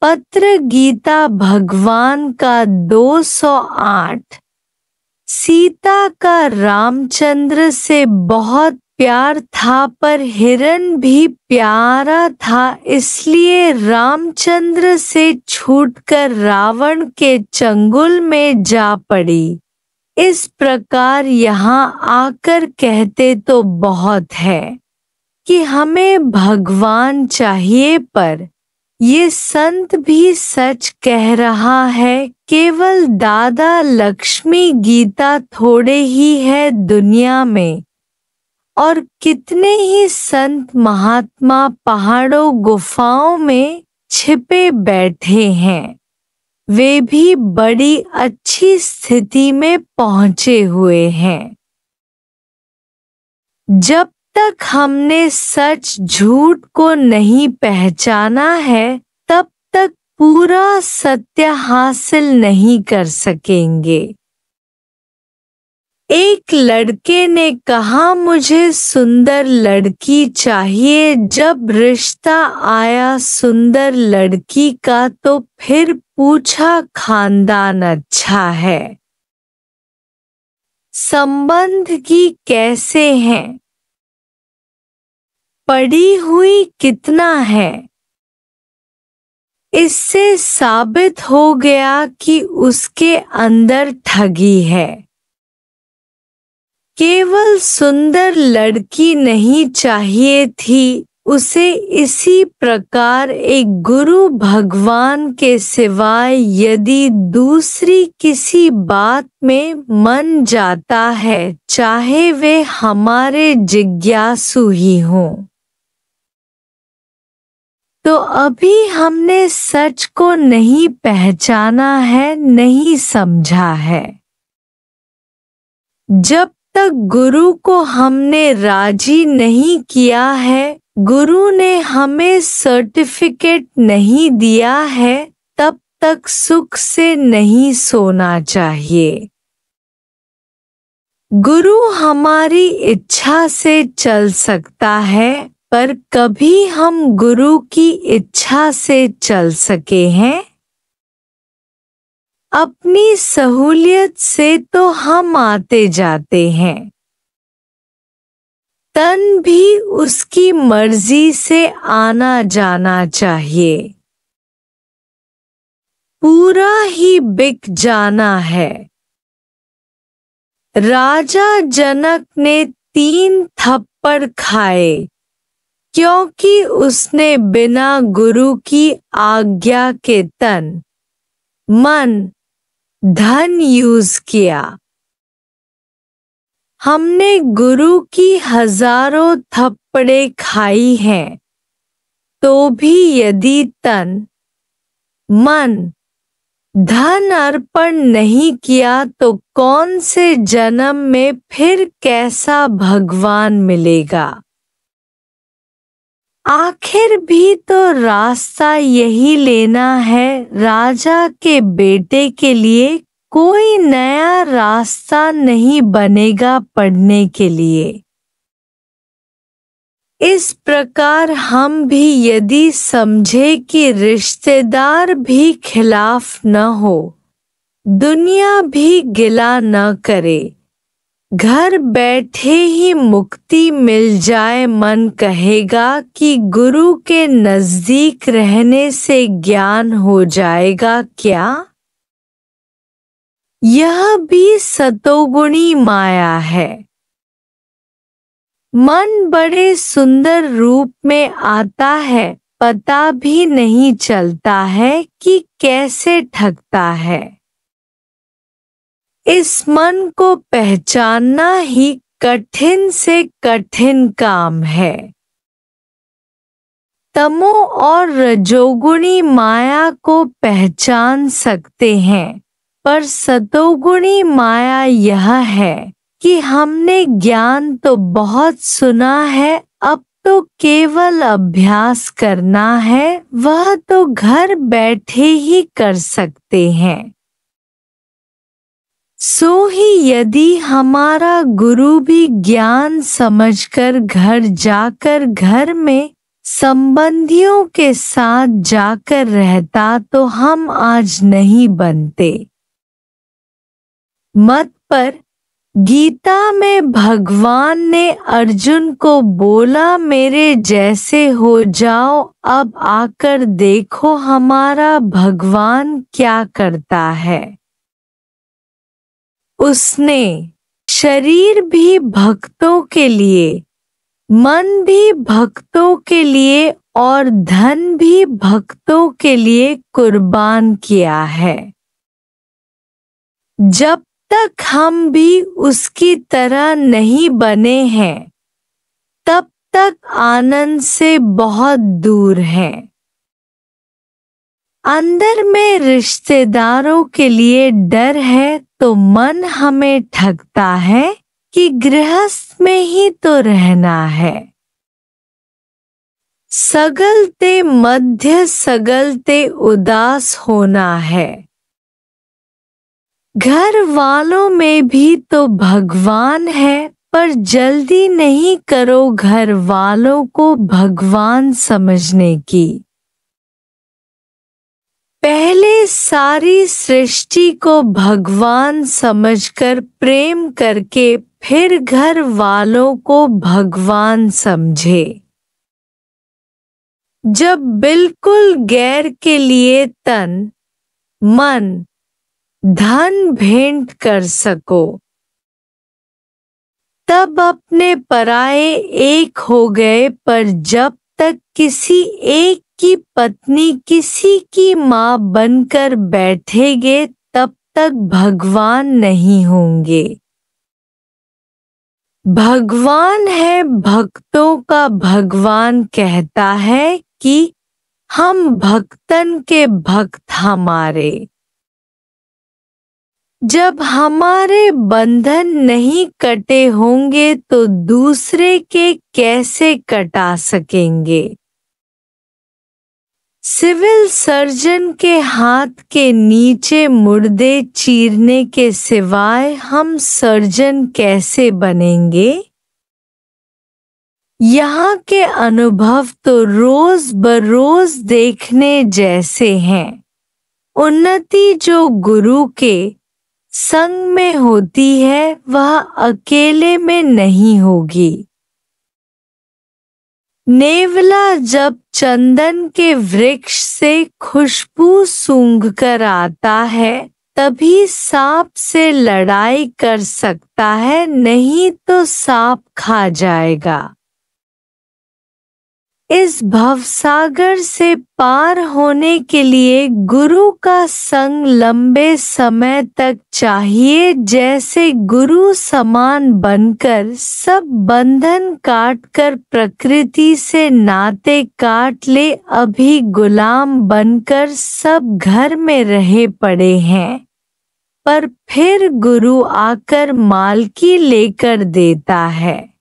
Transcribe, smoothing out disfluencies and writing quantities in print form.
पत्र गीता भगवान का 208। सीता का रामचंद्र से बहुत प्यार था, पर हिरण भी प्यारा था, इसलिए रामचंद्र से छूटकर रावण के चंगुल में जा पड़ी। इस प्रकार यहाँ आकर कहते तो बहुत है कि हमें भगवान चाहिए, पर ये संत भी सच कह रहा है, केवल दादा लक्ष्मी गीता थोड़े ही है दुनिया में, और कितने ही संत महात्मा पहाड़ों गुफाओं में छिपे बैठे हैं, वे भी बड़ी अच्छी स्थिति में पहुंचे हुए हैं। जब तक हमने सच झूठ को नहीं पहचाना है, तब तक पूरा सत्य हासिल नहीं कर सकेंगे। एक लड़के ने कहा, मुझे सुंदर लड़की चाहिए। जब रिश्ता आया सुंदर लड़की का, तो फिर पूछा खानदान अच्छा है, संबंध की कैसे हैं, पड़ी हुई कितना है। इससे साबित हो गया कि उसके अंदर ठगी है। केवल सुंदर लड़की नहीं चाहिए थी, उसे इसी प्रकार एक गुरु भगवान के सिवाय यदि दूसरी किसी बात में मन जाता है, चाहे वे हमारे जिज्ञासु ही हों, तो अभी हमने सच को नहीं पहचाना है, नहीं समझा है। जब तक गुरु को हमने राजी नहीं किया है, गुरु ने हमें सर्टिफिकेट नहीं दिया है, तब तक सुख से नहीं सोना चाहिए। गुरु हमारी इच्छा से चल सकता है, पर कभी हम गुरु की इच्छा से चल सके हैं? अपनी सहूलियत से तो हम आते जाते हैं। तन भी उसकी मर्जी से आना जाना चाहिए। पूरा ही बिक जाना है। राजा जनक ने 3 थप्पड़ खाए, क्योंकि उसने बिना गुरु की आज्ञा के तन, मन, धन यूज किया। हमने गुरु की हजारों थप्पड़े खाई हैं, तो भी यदि तन, मन, धन अर्पण नहीं किया, तो कौन से जन्म में फिर कैसा भगवान मिलेगा? आखिर भी तो रास्ता यही लेना है। राजा के बेटे के लिए कोई नया रास्ता नहीं बनेगा पढ़ने के लिए। इस प्रकार हम भी यदि समझे कि रिश्तेदार भी खिलाफ न हो, दुनिया भी गिला न करे, घर बैठे ही मुक्ति मिल जाए, मन कहेगा कि गुरु के नजदीक रहने से ज्ञान हो जाएगा क्या? यह भी सतोगुणी माया है। मन बड़े सुंदर रूप में आता है, पता भी नहीं चलता है कि कैसे ठगता है। इस मन को पहचानना ही कठिन से कठिन काम है। तमो और रजोगुणी माया को पहचान सकते हैं, पर सतोगुणी माया यह है कि हमने ज्ञान तो बहुत सुना है, अब तो केवल अभ्यास करना है, वह तो घर बैठे ही कर सकते हैं। सो ही यदि हमारा गुरु भी ज्ञान समझकर घर जाकर घर में संबंधियों के साथ जाकर रहता तो हम आज नहीं बनते। मत पर गीता में भगवान ने अर्जुन को बोला, मेरे जैसे हो जाओ, अब आकर देखो हमारा भगवान क्या करता है। उसने शरीर भी भक्तों के लिए, मन भी भक्तों के लिए और धन भी भक्तों के लिए कुर्बान किया है। जब तक हम भी उसकी तरह नहीं बने हैं तब तक आनंद से बहुत दूर हैं। अंदर में रिश्तेदारों के लिए डर है तो मन हमें ठगता है कि गृहस्थ में ही तो रहना है। सगलते मध्य सगलते उदास होना है। घर वालों में भी तो भगवान है, पर जल्दी नहीं करो घर वालों को भगवान समझने की। पहले सारी सृष्टि को भगवान समझकर प्रेम करके फिर घर वालों को भगवान समझे। जब बिल्कुल गैर के लिए तन, मन, धन भेंट कर सको तब अपने पराये एक हो गए, पर जब तक किसी एक की पत्नी किसी की माँ बनकर बैठेगे तब तक भगवान नहीं होंगे। भगवान है भक्तों का भगवान कहता है कि हम भक्तन के भक्त हमारे। जब हमारे बंधन नहीं कटे होंगे तो दूसरे के कैसे कटा सकेंगे। सिविल सर्जन के हाथ के नीचे मुर्दे चीरने के सिवाय हम सर्जन कैसे बनेंगे। यहाँ के अनुभव तो रोज बरोज देखने जैसे हैं। उन्नति जो गुरु के संग में होती है वह अकेले में नहीं होगी। नेवला जब चंदन के वृक्ष से खुशबू सूंघकर आता है तभी सांप से लड़ाई कर सकता है, नहीं तो सांप खा जाएगा। इस भवसागर से पार होने के लिए गुरु का संग लंबे समय तक चाहिए। जैसे गुरु समान बनकर सब बंधन काटकर प्रकृति से नाते काट ले, अभी गुलाम बनकर सब घर में रहे पड़े हैं, पर फिर गुरु आकर मालकी लेकर देता है।